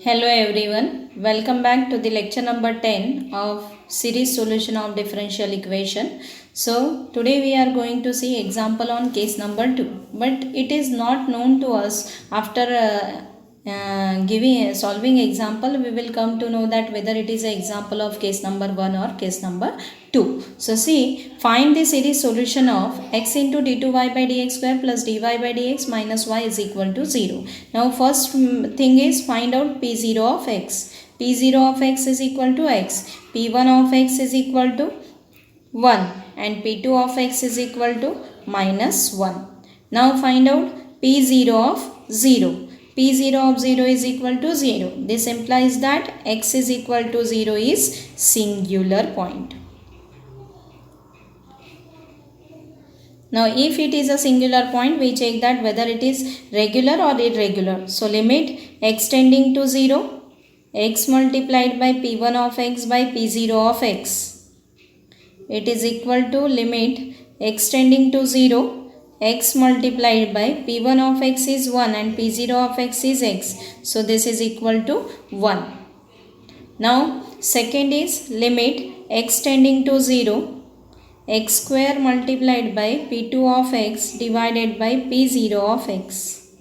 Hello everyone, welcome back to the lecture number 10 of series solution of differential equation. So today we are going to see example on case number 2, but it is not known to us after giving solving example. We will come to know that whether it is an example of case number 1 or case number 2. So see, find the series solution of x into d2y by dx square plus dy by dx minus y is equal to 0. Now first thing is find out p0 of x. p0 of x is equal to x. p1 of x is equal to 1 and p2 of x is equal to minus 1. Now find out p0 of 0. p0 of 0 is equal to 0. This implies that x is equal to 0 is singular point. Now if it is a singular point, we check that whether it is regular or irregular. So limit x tending to 0, x multiplied by p1 of x by p0 of x. It is equal to limit x tending to 0, x multiplied by p1 of x is 1 and p0 of x is x. So this is equal to 1. Now second is limit x tending to 0, x square multiplied by p2 of x divided by p0 of x.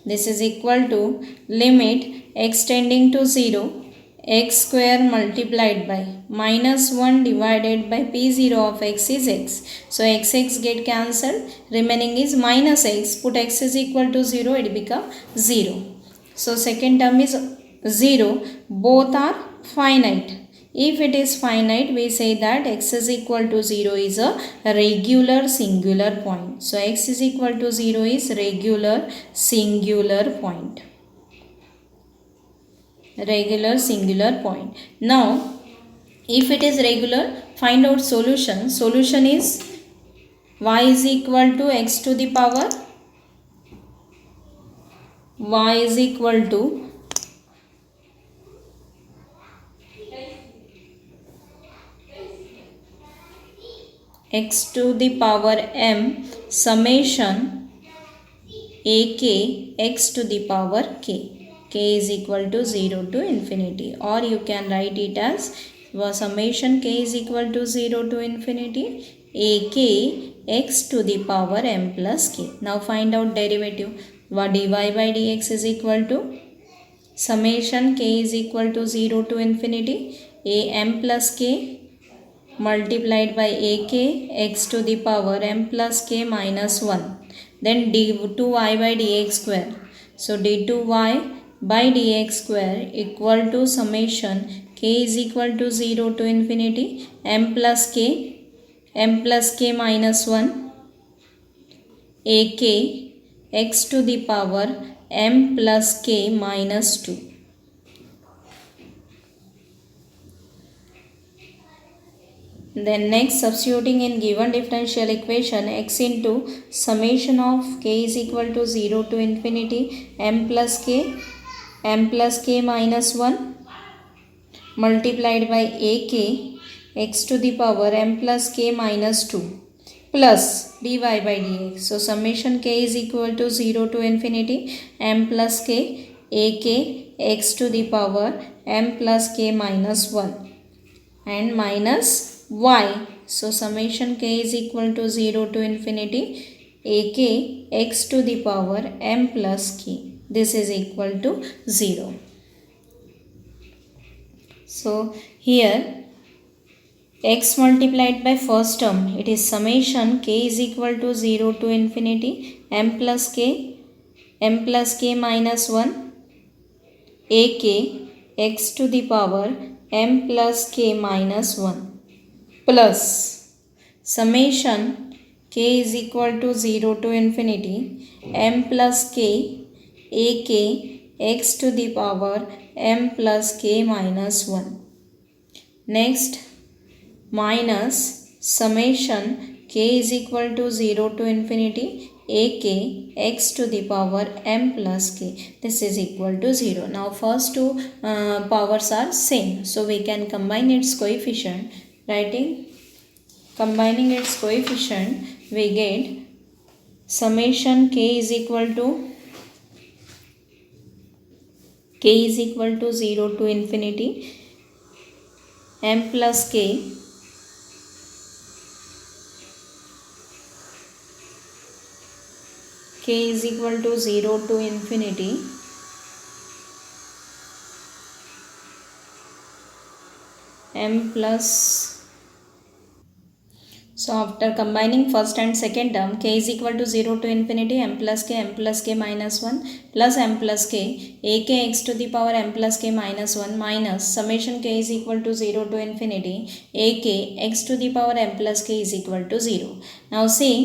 This is equal to limit x tending to 0, x square multiplied by minus 1 divided by p0 of x is x. So x get cancelled, remaining is minus x. Put x is equal to 0, it becomes 0. So second term is 0. Both are finite. If it is finite, we say that x is equal to 0 is a regular singular point. So x is equal to 0 is regular singular point. Regular singular point. Now, if it is regular, find out solution. Solution is y is equal to x to the power y is equal to x to the power m summation ak x to the power k. K is equal to 0 to infinity, or you can write it as summation k is equal to 0 to infinity ak x to the power m plus k. Now find out derivative. Dy by dx is equal to summation k is equal to 0 to infinity am plus k multiplied by ak x to the power m plus k minus 1. Then d2y by dx square. So d2y by dx square equal to summation k is equal to 0 to infinity m plus k minus 1 ak x to the power m plus k minus 2. Then next, substituting in given differential equation x into summation of k is equal to 0 to infinity m plus k minus 1 multiplied by ak x to the power m plus k minus 2 plus dy by dx. So summation k is equal to 0 to infinity m plus k ak x to the power m plus k minus 1 and minus y. So summation k is equal to 0 to infinity ak x to the power m plus k. This is equal to 0. So here x multiplied by first term, it is summation k is equal to 0 to infinity m plus k minus 1 ak x to the power m plus k minus 1 plus summation k is equal to 0 to infinity m plus k ak x to the power m plus k minus 1. Next, minus summation k is equal to 0 to infinity ak x to the power m plus k. This is equal to 0. Now first two powers are same, so we can combine its coefficient. Combining its coefficient, we get summation k is equal to k is equal to 0 to infinity m plus k is equal to 0 to infinity m plus. So after combining first and second term, k is equal to 0 to infinity m plus k minus 1 plus m plus k ak x to the power m plus k minus 1 minus summation k is equal to 0 to infinity ak x to the power m plus k is equal to 0. Now see,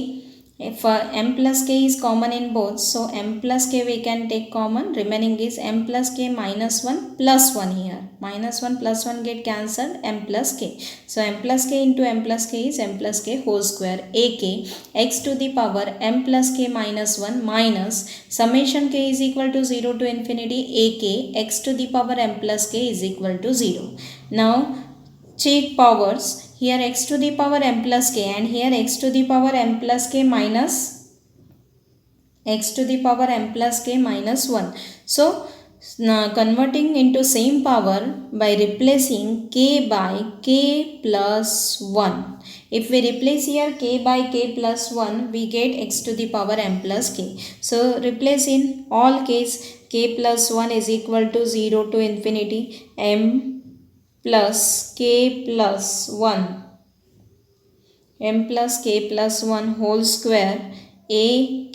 if m plus k is common in both, so m plus k we can take common, remaining is m plus k minus 1 plus 1 here. Minus 1 plus 1 get cancelled, m plus k. So m plus k into m plus k is m plus k whole square ak x to the power m plus k minus 1 minus summation k is equal to 0 to infinity ak x to the power m plus k is equal to 0. Now check powers. Here x to the power m plus k and here x to the power m plus k minus x to the power m plus k minus 1. So now converting into same power by replacing k by k plus 1. If we replace here k by k plus 1, we get x to the power m plus k. So replace in all case, k plus 1 is equal to 0 to infinity m plus k plus 1 m plus k plus 1 whole square a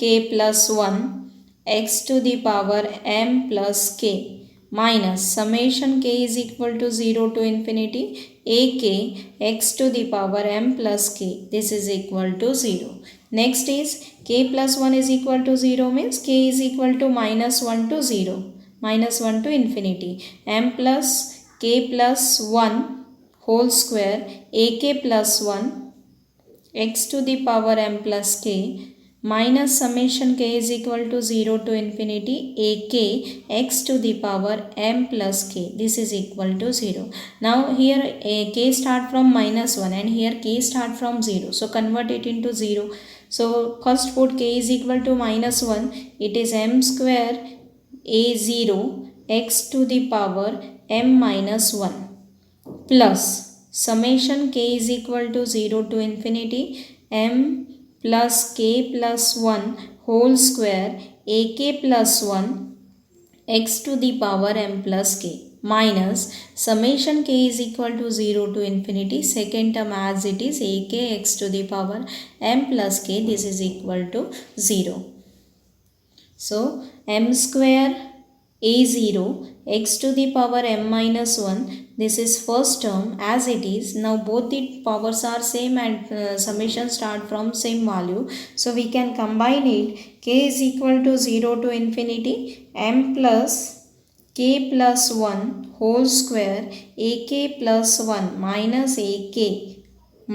k plus 1 x to the power m plus k minus summation k is equal to 0 to infinity a k x to the power m plus k. This is equal to 0. Next is k plus 1 is equal to 0 means k is equal to minus 1 to 0, minus 1 to infinity m plus k plus 1 whole square ak plus 1 x to the power m plus k minus summation k is equal to 0 to infinity ak x to the power m plus k. This is equal to 0. Now here k start from minus 1 and here k start from 0. So convert it into 0. So first put k is equal to minus 1. It is m square a0 x to the power m minus 1 plus summation k is equal to 0 to infinity m plus k plus 1 whole square ak plus 1 x to the power m plus k minus summation k is equal to 0 to infinity second term as it is ak x to the power m plus k. This is equal to 0. So m square a0 x to the power m minus 1, this is first term as it is. Now both the powers are same and summation start from same value. So we can combine it. K is equal to 0 to infinity m plus k plus 1 whole square ak plus 1 minus ak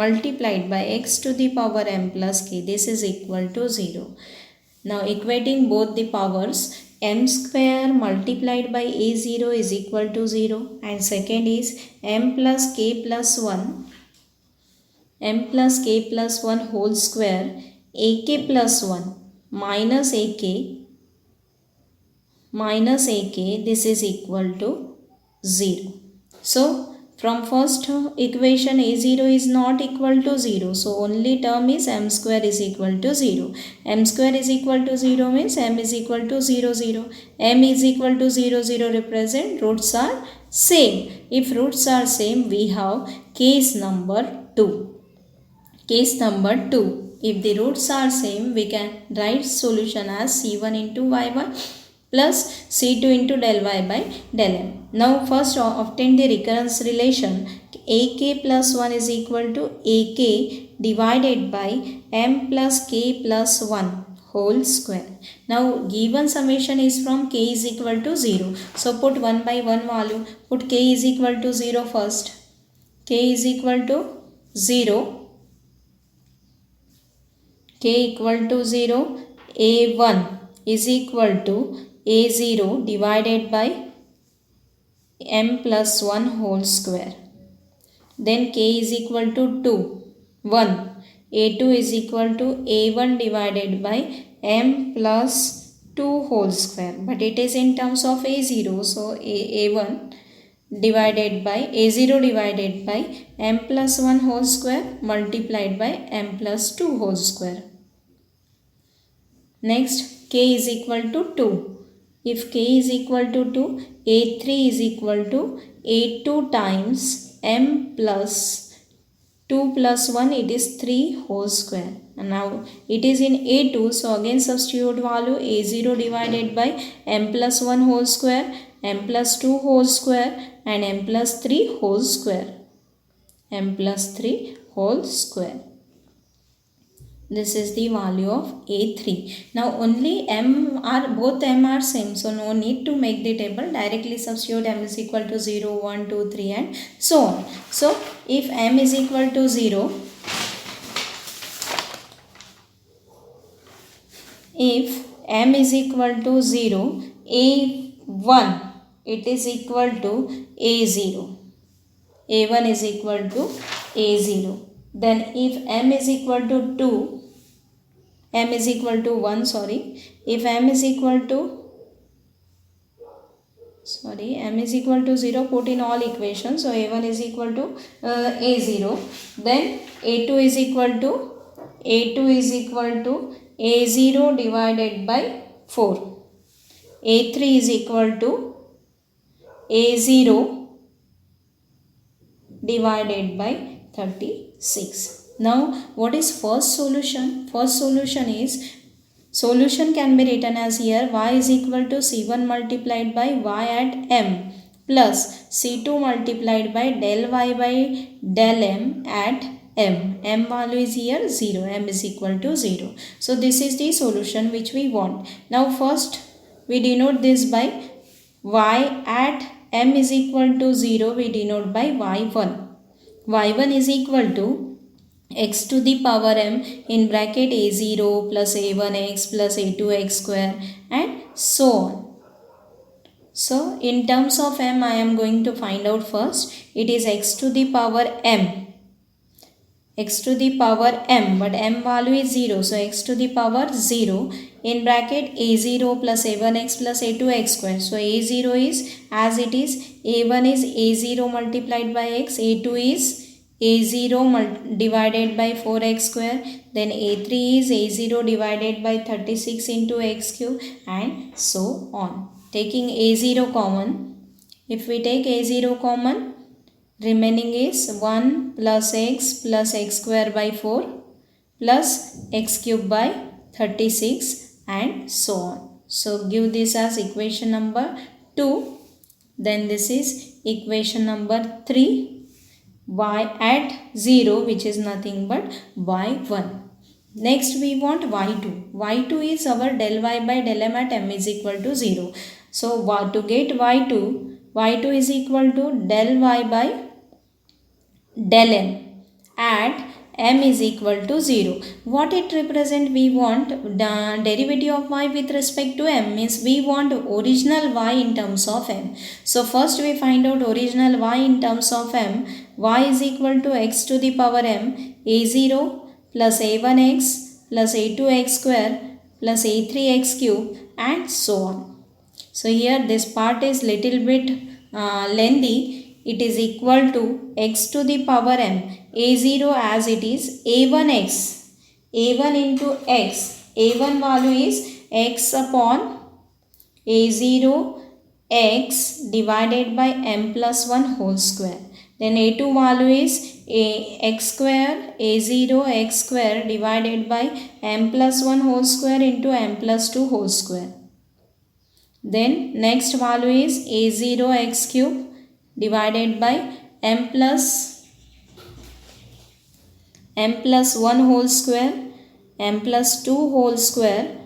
multiplied by x to the power m plus k. This is equal to 0. Now equating both the powers, m square multiplied by a0 is equal to 0 and second is m plus k plus 1 whole square ak plus 1 minus ak this is equal to 0. So from first equation a0 is not equal to 0. So only term is m square is equal to 0. M square is equal to 0 means m is equal to 0 0. M is equal to 0 0 represent roots are same. If roots are same, we have case number 2. Case number 2. If the roots are same, we can write solution as c1 into y1 plus c2 into del y by del m. Now first obtain the recurrence relation. ak plus 1 is equal to ak divided by m plus k plus 1 whole square. Now given summation is from k is equal to 0. So put 1 by 1 value. Put k is equal to 0 first. K is equal to 0. K equal to 0. A1 is equal to a0 divided by m plus 1 whole square. Then k is equal to 2. 1. A2 is equal to a1 divided by m plus 2 whole square, but it is in terms of a0, so a1 divided by a0 divided by m plus 1 whole square multiplied by m plus 2 whole square. Next, k is equal to 2. If k is equal to 2, a3 is equal to a2 times m plus 2 plus 1, it is 3 whole square. And now it is in a2, so again substitute value a0 divided by m plus 1 whole square, m plus 2 whole square and m plus 3 whole square. M plus 3 whole square. This is the value of a3. Now only both m are same, so no need to make the table. Directly substitute m is equal to 0, 1, 2, 3 and so on. So if m is equal to 0, if m is equal to 0, a1 it is equal to a0. a1 is equal to a0. Then if m is equal to 2, m is equal to 1, if m is equal to m is equal to 0, put in all equations, so a1 is equal to a0, then a2 is equal to a0 divided by 4, a3 is equal to a0 divided by 36. Now what is first solution? First solution is, solution can be written as here y is equal to c1 multiplied by y at m plus c2 multiplied by del y by del m at m. M value is here 0, m is equal to 0. So this is the solution which we want. Now first we denote this by y at m is equal to 0, we denote by y1. y1 is equal to x to the power m in bracket a0 plus a1x plus a2x square and so on. So in terms of m, I am going to find out first. It is x to the power m. X to the power m, but m value is 0. So x to the power 0 in bracket a0 plus a1x plus a2x square. So a0 is as it is, a1 is a0 multiplied by x, a2 is a0 divided by 4x square, then a3 is a0 divided by 36 into x cube and so on. Taking a0 common, if we take a0 common, remaining is 1 plus x square by 4 plus x cube by 36 and so on. So give this as equation number 2. Then this is equation number 3. Y at 0, which is nothing but y1. Next we want y2. y2 is our del y by del m at m is equal to 0. So to get y2 is equal to del y by del m at m is equal to 0. What it represent? We want the derivative of y with respect to m, means we want original y in terms of m. So first we find out original y in terms of m. Y is equal to x to the power m a0 plus a1x plus a2x square plus a3x cube and so on. So here this part is little bit lengthy. It is equal to x to the power m a0 as it is a1x, a1 into x, a1 value is x upon a0 x divided by m plus 1 whole square. Then a2 value is x square, a0 x square divided by m plus 1 whole square into m plus 2 whole square. Then next value is a0 x cube divided by m plus 1 whole square, m plus 2 whole square,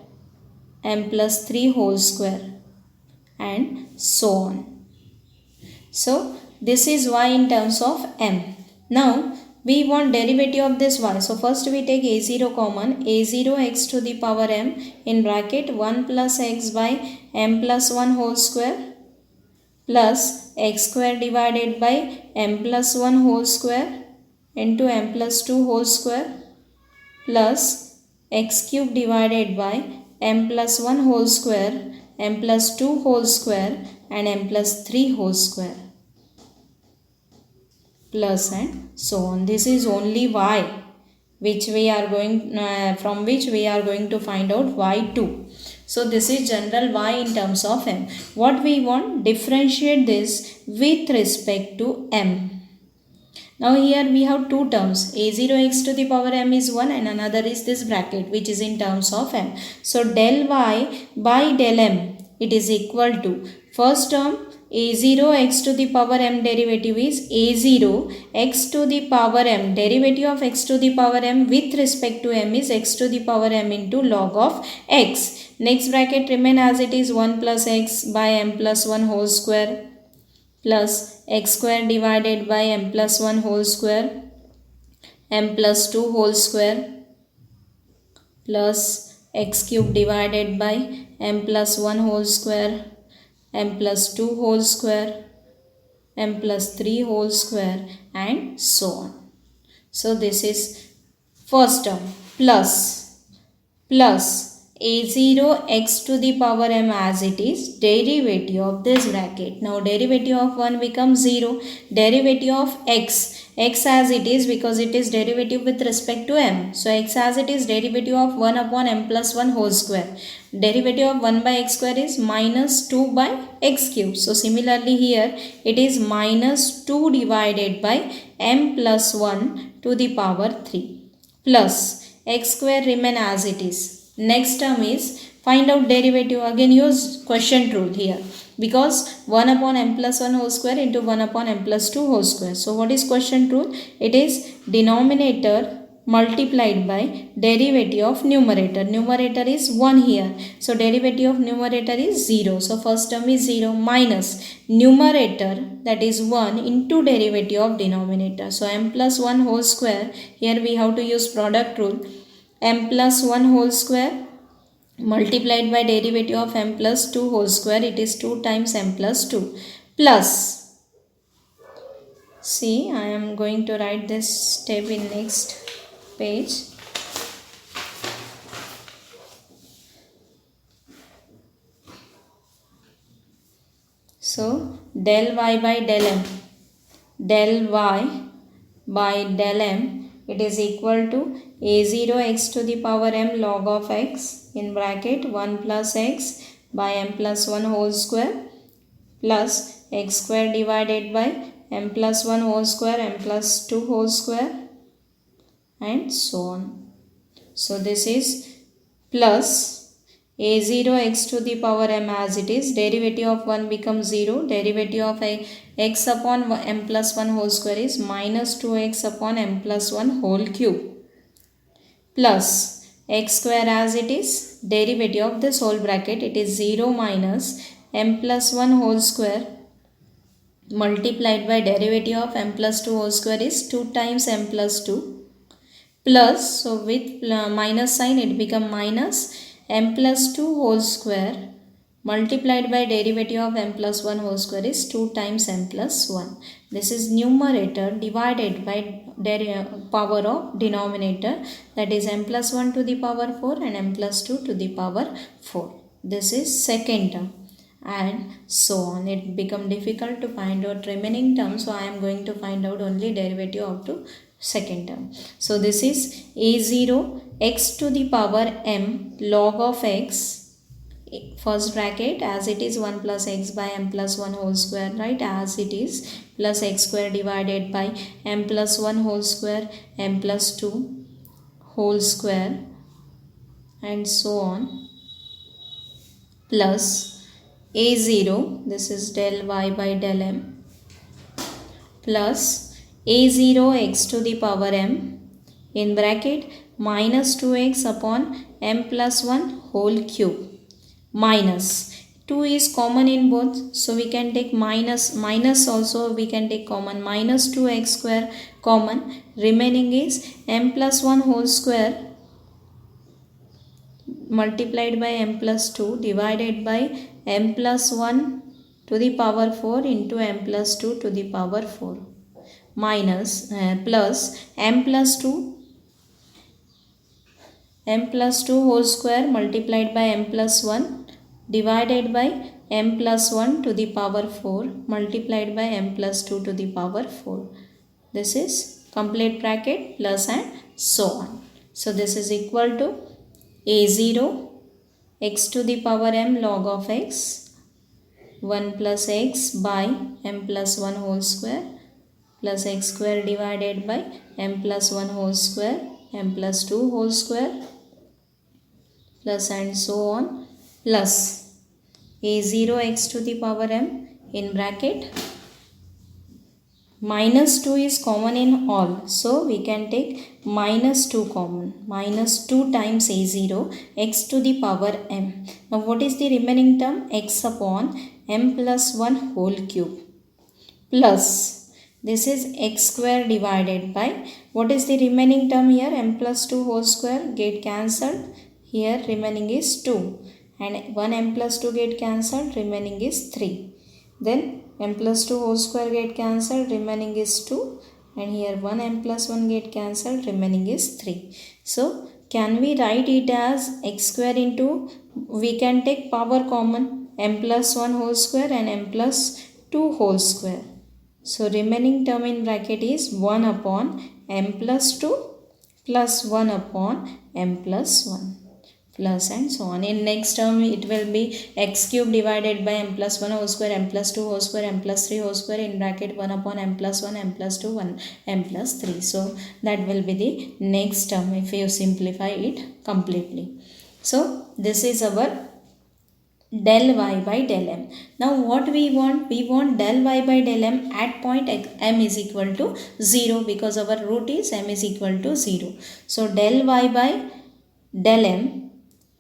m plus 3 whole square and so on. So this is y in terms of m. Now we want derivative of this y. So first we take a0 common, a0 x to the power m in bracket 1 plus x by m plus 1 whole square plus x square divided by m plus 1 whole square into m plus 2 whole square plus x cube divided by m plus 1 whole square, m plus 2 whole square and m plus 3 whole square, plus and so on. This is only y which we are going from which we are going to find out y2. So this is general y in terms of m. What we want? Differentiate this with respect to m. Now here we have two terms, a0x to the power m is 1 and another is this bracket which is in terms of m. So del y by del m, it is equal to, first term a0 x to the power m derivative is a0 x to the power m, derivative of x to the power m with respect to m is x to the power m into log of x. Next bracket remain as it is, 1 plus x by m plus 1 whole square plus x square divided by m plus 1 whole square, m plus 2 whole square plus x cube divided by m plus 1 whole square, m plus 2 whole square, m plus 3 whole square and so on. So this is first term plus a0 x to the power m as it is, derivative of this bracket. Now derivative of 1 becomes 0, derivative of x as it is because it is derivative with respect to m. So x as it is, derivative of 1 upon m plus 1 whole square. Derivative of 1 by x square is minus 2 by x cube. So similarly here it is minus 2 divided by m plus 1 to the power 3 plus x square remain as it is. Next term is find out derivative. Again use quotient rule here because 1 upon m plus 1 whole square into 1 upon m plus 2 whole square. So what is quotient rule? It is denominator multiplied by derivative of numerator. Numerator is 1 here. So derivative of numerator is 0. So first term is 0 minus numerator, that is 1, into derivative of denominator. So m plus 1 whole square, here we have to use product rule. M plus 1 whole square multiplied by derivative of m plus 2 whole square, it is 2 times m plus 2 plus, see I am going to write this step in next page. So del y by del m, del y by del m, it is equal to a0 x to the power m log of x in bracket 1 plus x by m plus 1 whole square plus x square divided by m plus 1 whole square, m plus 2 whole square and so on. So this is plus a0 x to the power m as it is, derivative of 1 becomes 0, derivative of x upon m plus 1 whole square is minus 2x upon m plus 1 whole cube plus x square as it is, derivative of this whole bracket, it is 0 minus m plus 1 whole square multiplied by derivative of m plus 2 whole square is 2 times m plus 2 plus, so with minus sign it become minus m plus 2 whole square multiplied by derivative of m plus 1 whole square is 2 times m plus 1. This is numerator divided by power of denominator, that is m plus 1 to the power 4 and m plus 2 to the power 4. This is second term and so on. It become difficult to find out remaining terms, so I am going to find out only derivative up to second term. So this is a0 x to the power m log of x, first bracket as it is 1 plus x by m plus 1 whole square, right, as it is, plus x square divided by m plus 1 whole square, m plus 2 whole square and so on, plus a0, this is del y by del m, plus a0 x to the power m in bracket minus 2x upon m plus 1 whole cube minus 2 is common in both, so we can take minus also we can take common, minus 2x square common, remaining is m plus 1 whole square multiplied by m plus 2 divided by m plus 1 to the power 4 into m plus 2 to the power 4 minus plus m plus 2 m plus 2 whole square multiplied by m plus 1 divided by m plus 1 to the power 4 multiplied by m plus 2 to the power 4. This is complete bracket plus and so on. So this is equal to a0 x to the power m log of x 1 plus x by m plus 1 whole square plus x square divided by m plus 1 whole square m plus 2 whole square plus and so on plus a0 x to the power m in bracket minus 2 is common in all, so we can take minus 2 common. Minus 2 times a0 x to the power m. Now what is the remaining term? X upon m plus 1 whole cube plus this is x square divided by what is the remaining term here? M plus 2 whole square get cancelled. Here remaining is 2 and 1 m plus 2 get cancelled, remaining is 3. Then m plus 2 whole square get cancelled, remaining is 2 and here 1 m plus 1 get cancelled, remaining is 3. So can we write it as x square into, we can take power common, m plus 1 whole square and m plus 2 whole square. So remaining term in bracket is 1 upon m plus 2 plus 1 upon m plus 1 plus and so on. In next term it will be x cube divided by m plus 1 whole square m plus 2 whole square m plus 3 whole square in bracket 1 upon m plus 1 m plus 2 1 m plus 3. So that will be the next term if you simplify it completely. So this is our del y by del m. Now what we want? We want del y by del m at point m is equal to 0 because our root is m is equal to 0. So del y by del m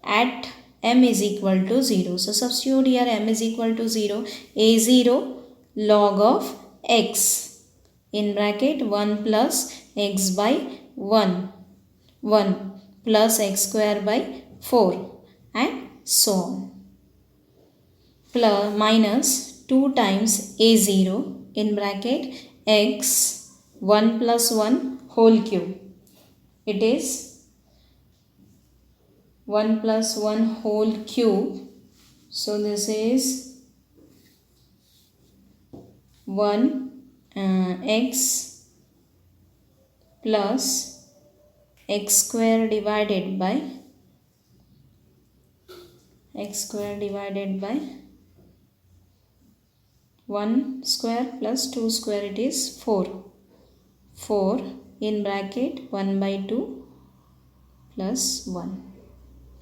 at m is equal to 0. So substitute here m is equal to 0. a0 log of x in bracket 1 plus x by 1 plus x square by 4 and so on plus minus 2 times a0 in bracket x 1 plus 1 whole cube. It is 1 plus 1 whole cube. So this is 1 x plus x square divided by 1 square plus 2 square, it is 4 in bracket 1 by 2 plus 1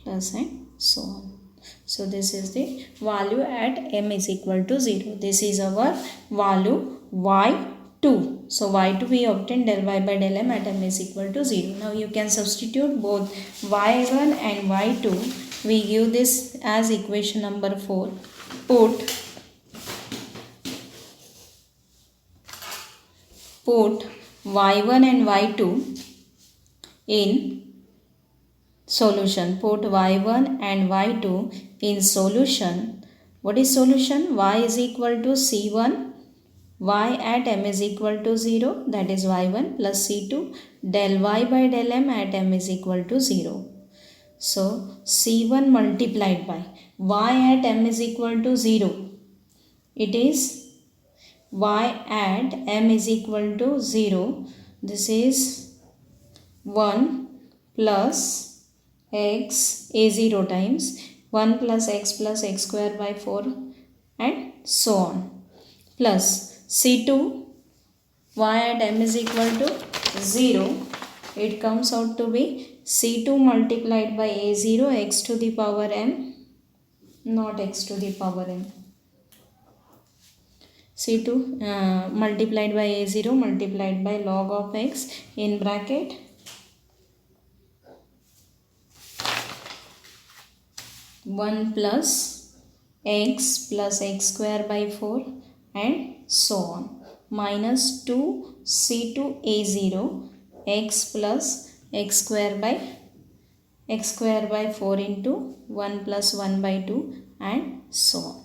plus and so on. So this is the value at m is equal to 0. This is our value y2. So y2 we obtained del y by del m at m is equal to 0. Now you can substitute both y1 and y2. We give this as equation number 4. Put y1 and y2 in solution. Put y1 and y2 in solution. What is solution? Y is equal to c1 y at m is equal to 0, that is y1, plus c2 del y by del m at m is equal to 0. So c1 multiplied by y at m is equal to 0. It is y at m is equal to 0. This is 1 plus x a0 times 1 plus x square by 4 and so on plus c2 y at m is equal to 0. It comes out to be c2 multiplied by a0 x to the power m, not x to the power m. c2 multiplied by a0 multiplied by log of x in bracket 1 plus x square by 4 and so on minus 2 c2 a0 x plus x square by 4 into 1 plus 1 by 2 and so on.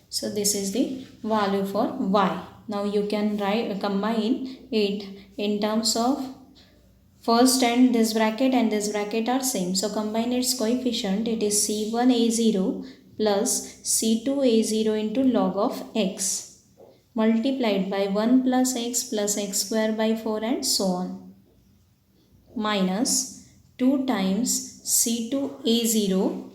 So this is the value for y. Now you can combine it in terms of First and this bracket are same. So combine its coefficient. It is C1A0 plus C2A0 into log of x multiplied by 1 plus x square by 4 and so on, minus 2 times C2A0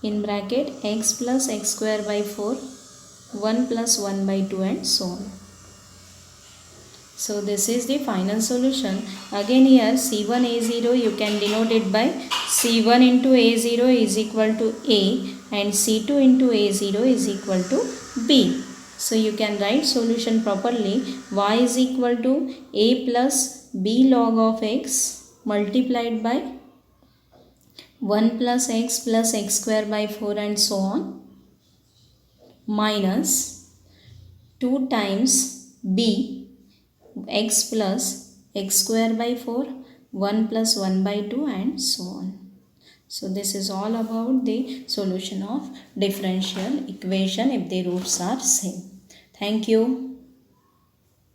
in bracket x plus x square by 4, 1 plus 1 by 2 and so on. So this is the final solution. Again here C1A0 you can denote it by C1 into A0 is equal to A and C2 into A0 is equal to B. So you can write solution properly. Y is equal to A plus B log of x multiplied by 1 plus x square by 4 and so on, minus 2 times B x plus x square by 4, 1 plus 1 by 2 and so on. So this is all about the solution of differential equation if the roots are same. Thank you.